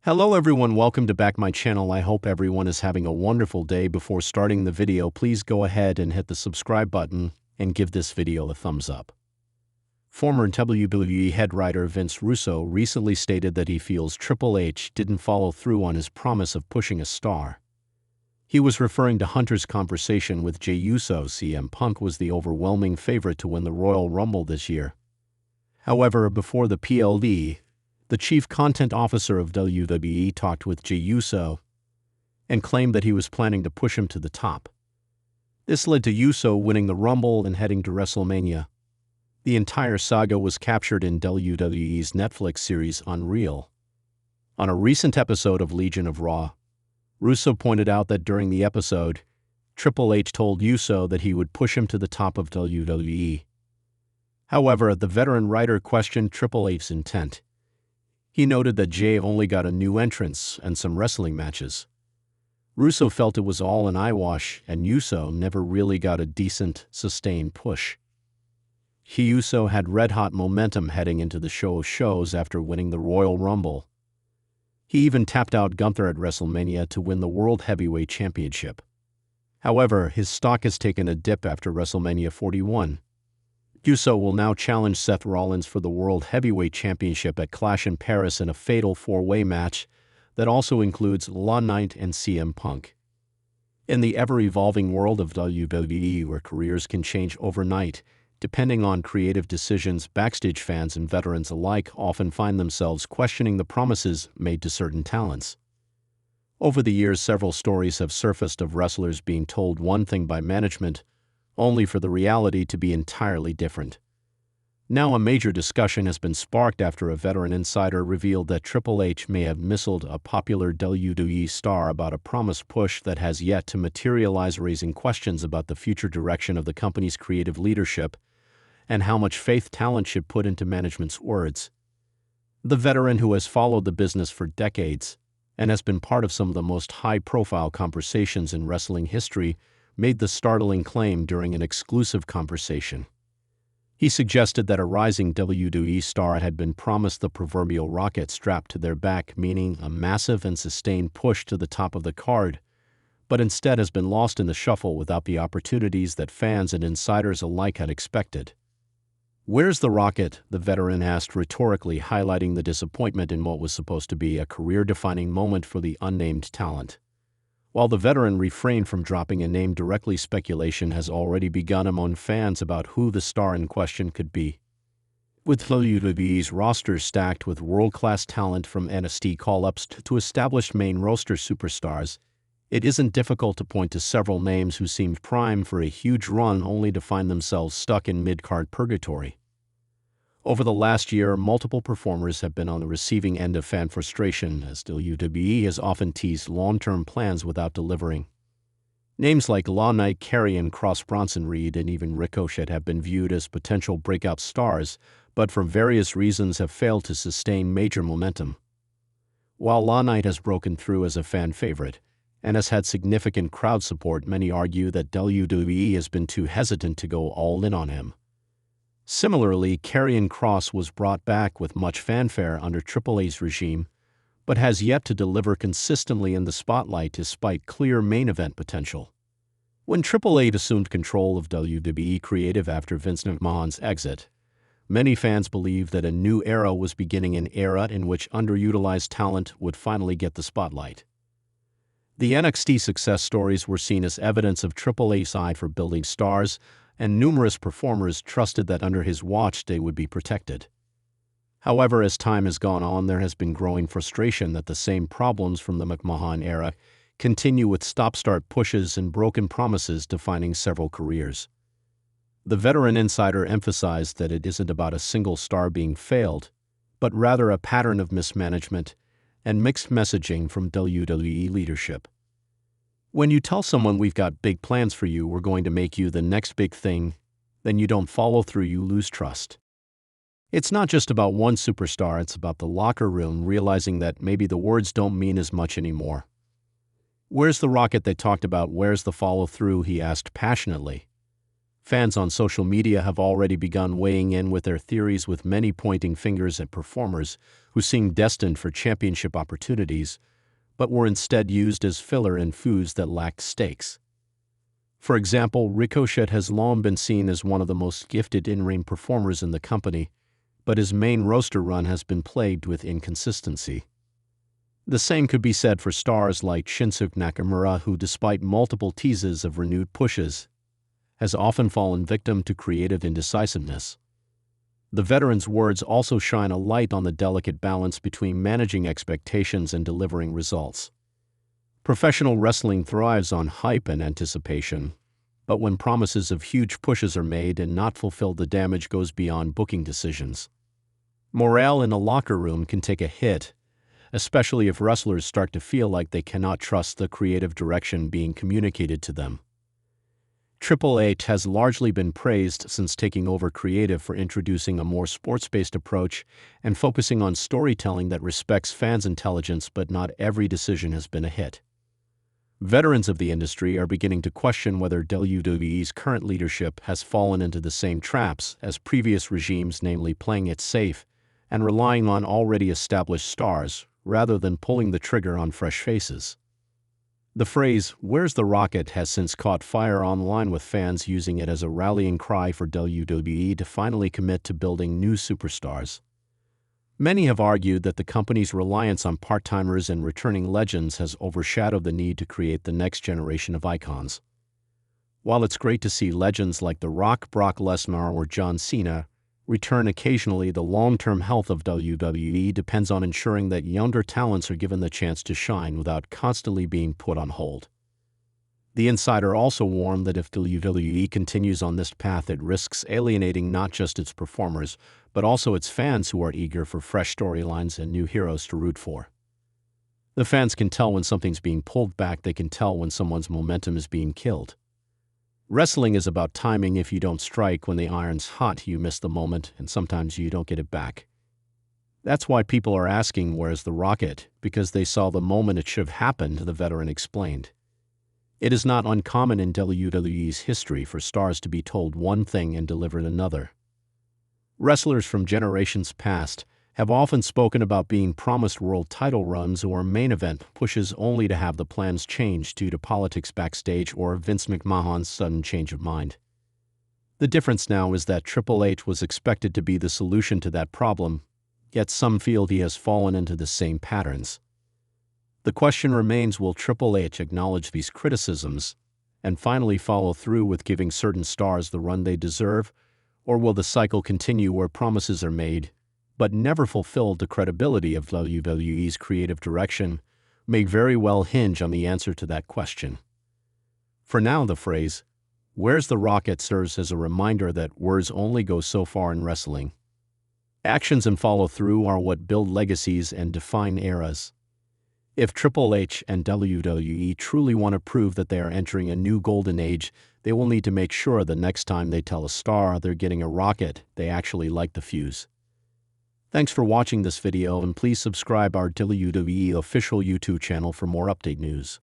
Hello everyone, welcome to back my channel. I hope everyone is having a wonderful day. Before starting the video, please go ahead and hit the subscribe button and give this video a thumbs up. Former WWE head writer Vince Russo recently stated that he feels Triple H didn't follow through on his promise of pushing a star. He was referring to Hunter's conversation with Jey Uso. CM Punk was the overwhelming favorite to win the Royal Rumble this year. However, before the PLD, the chief content officer of WWE talked with Jey Uso and claimed that he was planning to push him to the top. This led to Uso winning the Rumble and heading to WrestleMania. The entire saga was captured in WWE's Netflix series Unreal. On a recent episode of Legion of Raw, Russo pointed out that during the episode, Triple H told Uso that he would push him to the top of WWE. However, the veteran writer questioned Triple H's intent. He noted that Jey only got a new entrance and some wrestling matches. Russo felt it was all an eyewash, and Uso never really got a decent, sustained push. Uso had red-hot momentum heading into the show of shows after winning the Royal Rumble. He even tapped out Gunther at WrestleMania to win the World Heavyweight Championship. However, his stock has taken a dip after WrestleMania 41. Uso will now challenge Seth Rollins for the World Heavyweight Championship at Clash in Paris in a fatal four-way match that also includes LA Knight and CM Punk. In the ever-evolving world of WWE, where careers can change overnight, depending on creative decisions, backstage fans and veterans alike often find themselves questioning the promises made to certain talents. Over the years, several stories have surfaced of wrestlers being told one thing by management, only for the reality to be entirely different. Now a major discussion has been sparked after a veteran insider revealed that Triple H may have misled a popular WWE star about a promised push that has yet to materialize, raising questions about the future direction of the company's creative leadership and how much faith talent should put into management's words. The veteran, who has followed the business for decades and has been part of some of the most high-profile conversations in wrestling history, made the startling claim during an exclusive conversation. He suggested that a rising WWE star had been promised the proverbial rocket strapped to their back, meaning a massive and sustained push to the top of the card, but instead has been lost in the shuffle without the opportunities that fans and insiders alike had expected. "Where's the rocket?" the veteran asked rhetorically, highlighting the disappointment in what was supposed to be a career-defining moment for the unnamed talent. While the veteran refrained from dropping a name directly, speculation has already begun among fans about who the star in question could be. With WWE's roster stacked with world-class talent from NXT call-ups to established main roster superstars, it isn't difficult to point to several names who seemed primed for a huge run only to find themselves stuck in mid-card purgatory. Over the last year, multiple performers have been on the receiving end of fan frustration, as WWE has often teased long-term plans without delivering. Names like LA Knight, Karrion Kross, Bronson Reed, and even Ricochet have been viewed as potential breakout stars, but for various reasons have failed to sustain major momentum. While LA Knight has broken through as a fan favorite and has had significant crowd support, many argue that WWE has been too hesitant to go all in on him. Similarly, Karrion Kross was brought back with much fanfare under Triple H's regime, but has yet to deliver consistently in the spotlight despite clear main event potential. When Triple H assumed control of WWE creative after Vince McMahon's exit, many fans believed that a new era was beginning, an era in which underutilized talent would finally get the spotlight. The NXT success stories were seen as evidence of Triple H's eye for building stars, and numerous performers trusted that under his watch they would be protected. However, as time has gone on, there has been growing frustration that the same problems from the McMahon era continue, with stop-start pushes and broken promises defining several careers. The veteran insider emphasized that it isn't about a single star being failed, but rather a pattern of mismanagement and mixed messaging from WWE leadership. When you tell someone we've got big plans for you, we're going to make you the next big thing, then you don't follow through, you lose trust. It's not just about one superstar, it's about the locker room realizing that maybe the words don't mean as much anymore. "Where's the rocket they talked about? Where's the follow-through?" he asked passionately. Fans on social media have already begun weighing in with their theories, with many pointing fingers at performers who seemed destined for championship opportunities, but were instead used as filler in feuds that lacked stakes. For example, Ricochet has long been seen as one of the most gifted in-ring performers in the company, but his main roster run has been plagued with inconsistency. The same could be said for stars like Shinsuke Nakamura, who, despite multiple teases of renewed pushes, has often fallen victim to creative indecisiveness. The veteran's words also shine a light on the delicate balance between managing expectations and delivering results. Professional wrestling thrives on hype and anticipation, but when promises of huge pushes are made and not fulfilled, the damage goes beyond booking decisions. Morale in a locker room can take a hit, especially if wrestlers start to feel like they cannot trust the creative direction being communicated to them. Triple H has largely been praised since taking over creative for introducing a more sports-based approach and focusing on storytelling that respects fans' intelligence, but not every decision has been a hit. Veterans of the industry are beginning to question whether WWE's current leadership has fallen into the same traps as previous regimes, namely playing it safe and relying on already established stars rather than pulling the trigger on fresh faces. The phrase, "Where's the Rocket?" has since caught fire online, with fans using it as a rallying cry for WWE to finally commit to building new superstars. Many have argued that the company's reliance on part-timers and returning legends has overshadowed the need to create the next generation of icons. While it's great to see legends like The Rock, Brock Lesnar, or John Cena return occasionally, the long-term health of WWE depends on ensuring that younger talents are given the chance to shine without constantly being put on hold. The insider also warned that if WWE continues on this path, it risks alienating not just its performers, but also its fans, who are eager for fresh storylines and new heroes to root for. The fans can tell when something's being pulled back. They can tell when someone's momentum is being killed. Wrestling is about timing. If you don't strike when the iron's hot, you miss the moment, and sometimes you don't get it back. That's why people are asking, "Where's the Rocket?" because they saw the moment it should have happened, the veteran explained. It is not uncommon in WWE's history for stars to be told one thing and delivered another. Wrestlers from generations past have often spoken about being promised world title runs or main event pushes, only to have the plans changed due to politics backstage or Vince McMahon's sudden change of mind. The difference now is that Triple H was expected to be the solution to that problem, yet some feel he has fallen into the same patterns. The question remains, will Triple H acknowledge these criticisms and finally follow through with giving certain stars the run they deserve, or will the cycle continue where promises are made but never fulfilled? The credibility of WWE's creative direction may very well hinge on the answer to that question. For now, the phrase, "Where's the Rocket?" serves as a reminder that words only go so far in wrestling. Actions and follow-through are what build legacies and define eras. If Triple H and WWE truly want to prove that they are entering a new golden age, they will need to make sure the next time they tell a star they're getting a rocket, they actually light the fuse. Thanks for watching this video, and please subscribe our WWE official YouTube channel for more update news.